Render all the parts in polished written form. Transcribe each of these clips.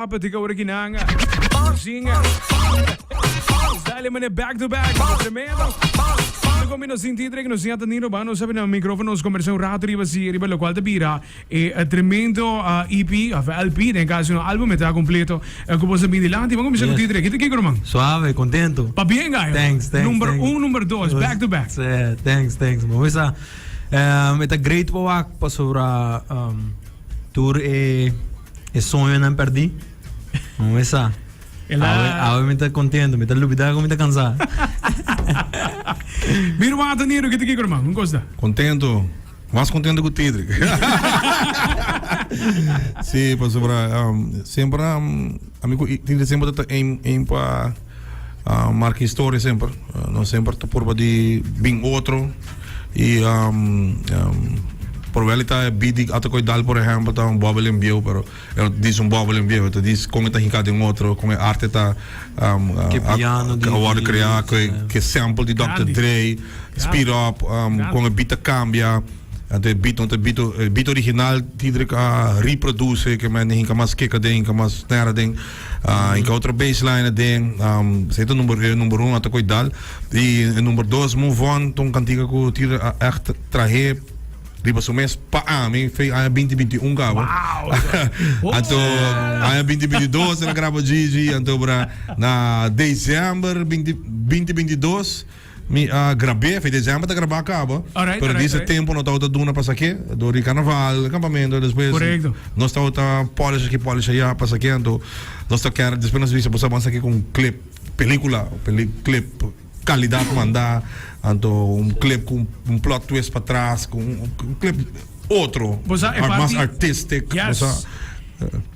Pati ka originanga. Zinga. Dali man back to back. Tremendo. Como nos sentire que nos sienta Nino Bano sabe no micrófono nos conversão rato riba lo qual te bira e tremendo EP of LP em caso no álbum está completo como você me dilante vamos começar com o que man Suave, contento. Pa bien guy. Thanks. Número 1, número 2, back to back. Thanks. Vamos a het is great para sobre tour e sonho não perdi. Vamos a Ahora me está contento, me está lubidado, me está cansado. Mira o Ataniro, que te quiero, man. ¿Cómo está? Contento. Mais contento que o Tidre. Sim, pues sempre amigo Tidre sempre está em para marcar história sempre. Não sempre está por de bem outro e por realidade bidig até coi dal por exemplo tá bubble em bio pero diz bubble em bio então diz como está hincado em outro como a arte tá que piano que agora criar que sample de Dr. Dre speed up com a beat cambia até beat original Tidre reproduce que men hinka mas kick ding mas snare ding hinka outra baseline ding seito número 1 até coi dal e número 2 move on ton cantiga que Tidre echt trahe riba so mês pa mim fez a 2021 gabo então a 2022 na grava Gigi então na dezembro 2022 me gravei fez dezembro tá gravar acaba pero desse tempo não tá duna passa aqui do carnaval acampamento depois nós tá polish aí passa aqui então nós tá quer depois nós vamos avançar aqui com clip película clip qualidade mandar então clip com plot twist para trás com clip outro mais artístico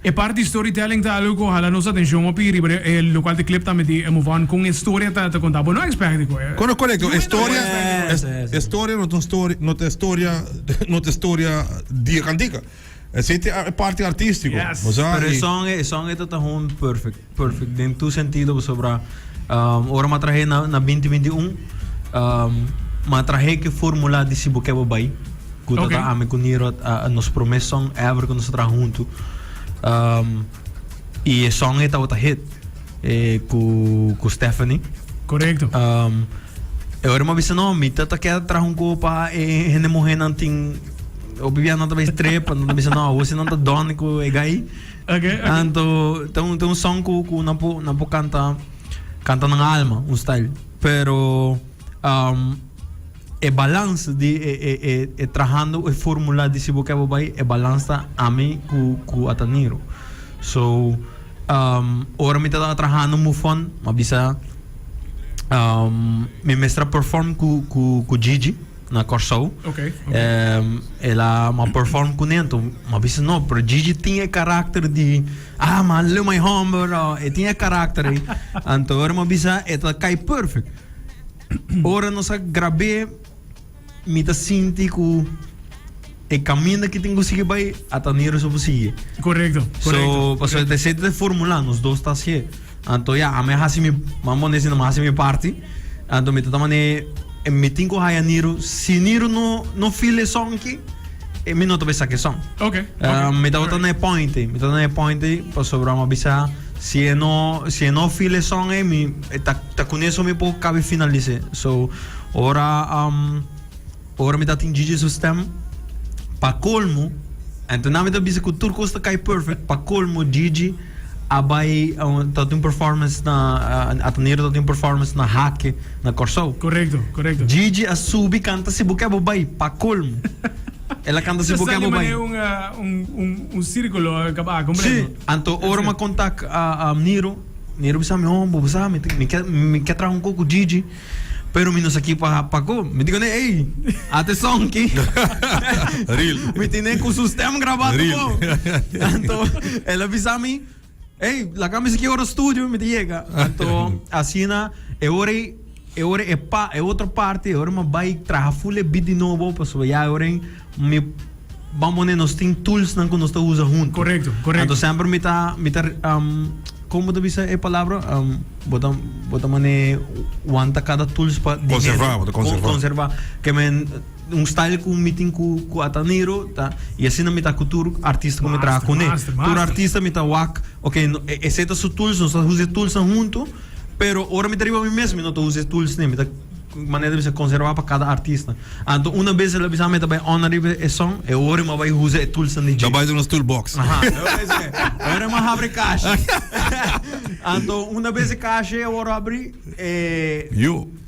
e parte de storytelling tá algo que hala nos atenção a piri o local de clip também de move on com história tá contar bom não expect correto história não é história de cantiga é parte artístico pero o song é total perfect em tu sentido sobre ora ma traje na 2021 ma traje que fórmula de sibo que vai que tá ame com Niro nos promessão ever que nós tra junto e o song é outra hit com Stephanie correto ora ma bisa no mi tá que tra um co pa ene morrer não tem obvia não também trepa não bisa no você não tá dono com e gai então tem um som com na po canta ng alma, style. Pero e balance de trabajando e fórmula de sibo que vai e balance a mim com Ataniro. So ora me tá trabajando muito fun, mabisa me mestra perform com Gigi na Corso. Ela ma perform com Nento, mabisa no, pero Gigi tinha caráter de man, leu my humber, e tinha caráter aí. Então, ora mabisa, eta cai perfect. Ora nós gravei, me tá sinti com e caminho que tenho que vai até Niro so possível. Correto. So, passo de sete de formular nos dois tá assim. Então, a minha hasimi, mamon nesse não hasimi parte. Então, me tá mane me tinko haya Niro, se Niro no file song aqui, me não talvez saque som. Me dá outra point, para sobrar uma bisa. Se não file song me tá conheço me pouco cabe finalize. So ora me dá tem Gigi system para colmo. Então na me dá bisa que o turco está cai perfect para colmo Gigi abai tá tem performance na Ataniro tá tem performance na hack na Corso. Correto. Gigi a subi canta se buca bobai para colmo. Ela canta se buca bobai. Um círculo acaba compreendo. Sim. Então ora me contact a Niro bisa me bisa me quer trazer um pouco Gigi. Pero menos aqui para go. Me digo ei, até som aqui. Real. Me tem com o sistema gravado bom. Então ela bisa me ei, la camisa aqui no estúdio, me chega. Então, assim, é outra parte, é uma vai trabalhar full beat de novo, pessoal. Já agora me vamos nós tem tools que nós usa junto. Correto. Então sempre me tá como tu bisa a palavra bota mane wanta cada tools para conservar que men style com meeting com Ataniro, tá? E assim não me tá cultura artista como tra com ele. Tur artista me tá wak, ok, exceto su tools, nós usa tools junto, pero ora me deriva a mim mesmo, não tô usa tools nem, me tá maneira de se conservar para cada artista. Então uma vez ele bisa me tá bem honorable e som, e ora me vai usar tools nem. Já vai nos toolbox. Ora me abre caixa. Então uma vez caixa eu ora abri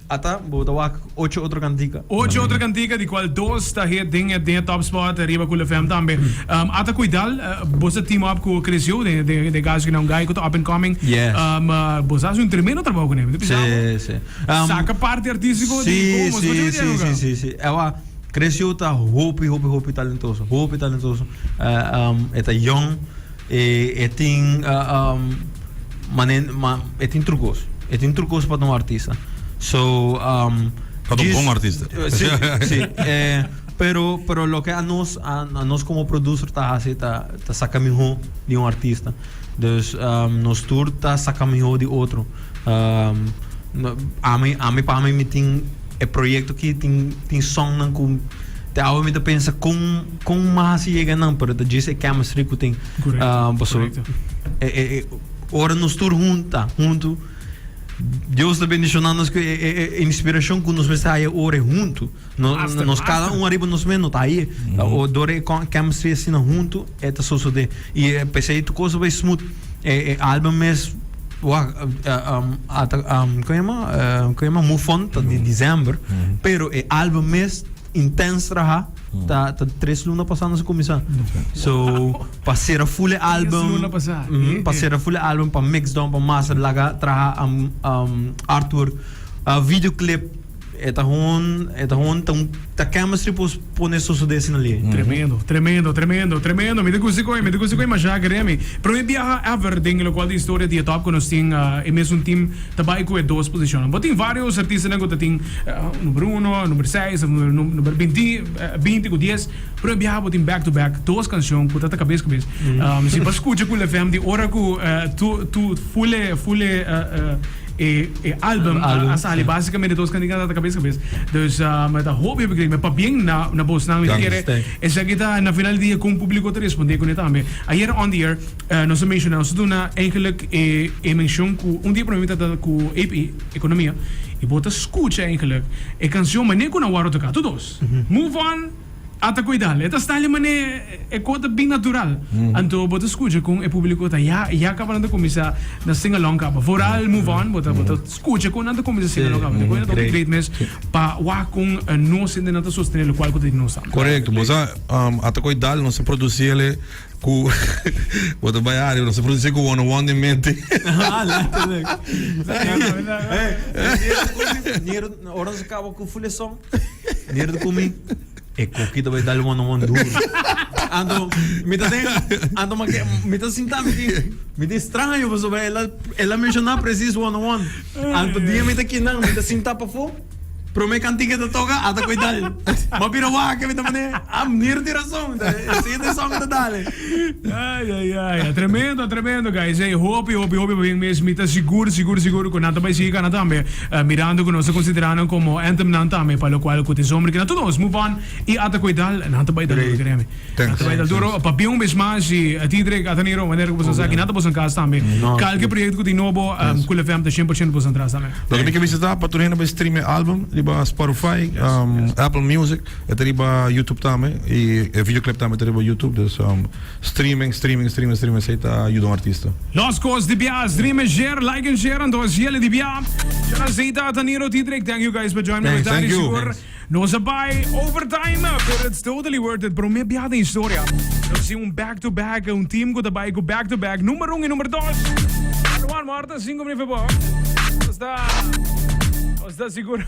Ata, bota wak 8 outra cantiga. 8 outra cantiga, de qual 2 está hier dingen de top spot, arriba com o FM também. Ata cuidal, você team up com o Cresceu, de gás que não gai, que tá up and coming. Yes. Você faz um tremendo trabalho com ele. Sim. Saca parte artístico de como Sim. Ela Cresceu tá hope talentoso. Eta young, tem trucos. Tem trucos para um artista. So, para un buen artista. Sí. Pero lo que a nos como producer tá saca mejor de un artista. Dus nos tour tá saca mejor de outro. A mí tem projeto que tem som não com te ao me pensa com mais chega não, pero diz chemistry que tem. Correto. Ora nos tour junto. Deus está bendicionando-nos com a inspiração que nos vai sair ora junto. Nós cada arriba nos menos tá aí. O dore chemistry assim junto é tá só de e pensei tu coisa vai smooth. Álbum mês como move on de dezembro, pero álbum mês intenso tá 3 lunas passando a começar. So, passei a full álbum. Passei a full álbum para mix down, para master, laga, traha artwork, videoclip. Eta hon ta chemistry pone so desse na ali. Tremendo. Me digo se mas já queremos. Para mim viaja ever ding lo qual de história de top quando tem e mesmo team também com 2 posições. Mas tem vários artistas que tem número 1, número 6, número 20 com 10. Para mim viaja tem back to back 2 canções com tanta cabeça. Se para escutar com o FM de hora com tu full album asali basicamente 2 candidatos da cabeça. Dus met dat hoop heb ik para bem na bos na quer essa kita na final dia com o público te responder com ele também. Ayer on the air nós mencionamos na eigenlijk mention com dia para mim tá com AP economia e bota escuta eigenlijk canção mas nem com na waro tocar todos. Move on Ata cuidar, esta style mane é coisa bem natural. Então, bota escuta com o público tá já acabando de começar na sing along capa. Foral move on, bota escuta com nada começa sing along capa. Depois não great mes pa wa com nós ainda não tá sustentando o qual que nós estamos. Correto, mas ata cuidar, não se produzir ele com bota baiar, não se produzir com one em mente. Nero, ora se acaba com full som. Nero comigo. Coquita vai dar one duro. Me tá sentando aqui. Me tá estranho, você vai ela mencionar preciso one. Dia me tá aqui não, me tá sentando para fora. Pro me cantiga da toca, ata cuidado. Mas pira wa que me tá mané. Nir tiração, esse é som da dale. Ai, tremendo, guys. Hope bem mesmo, me tá seguro com nada vai chegar na também. Mirando que nós considerando como anthem não também, para o qual que tem sombra que não todos move on e ata cuidado, nada vai dar duro, queremos. Nada vai dar duro, para bem mesmo mais e Tidrek Ataniro, maneira que você sabe que nada você casa também. Qualquer projeto que tem novo, com o FM tá 100% você atrás também. Lo que visitar para tu rena para stream álbum riba Spotify, Apple Music, riba YouTube também e videoclip também riba YouTube, dus streaming sei tá ajuda um artista. Los cos de bia, stream and share, like and share, and dos jelle de bia. Já sei tá Ataniro Tidrek, thank you guys for joining me. Thank you. Nos by overtime, but it's totally worth it. Pero me bia de história. Nós sim back-to-back, team que vai go back-to-back, número 1 e número 2. Juan Marta, 5 minutos. Está seguro.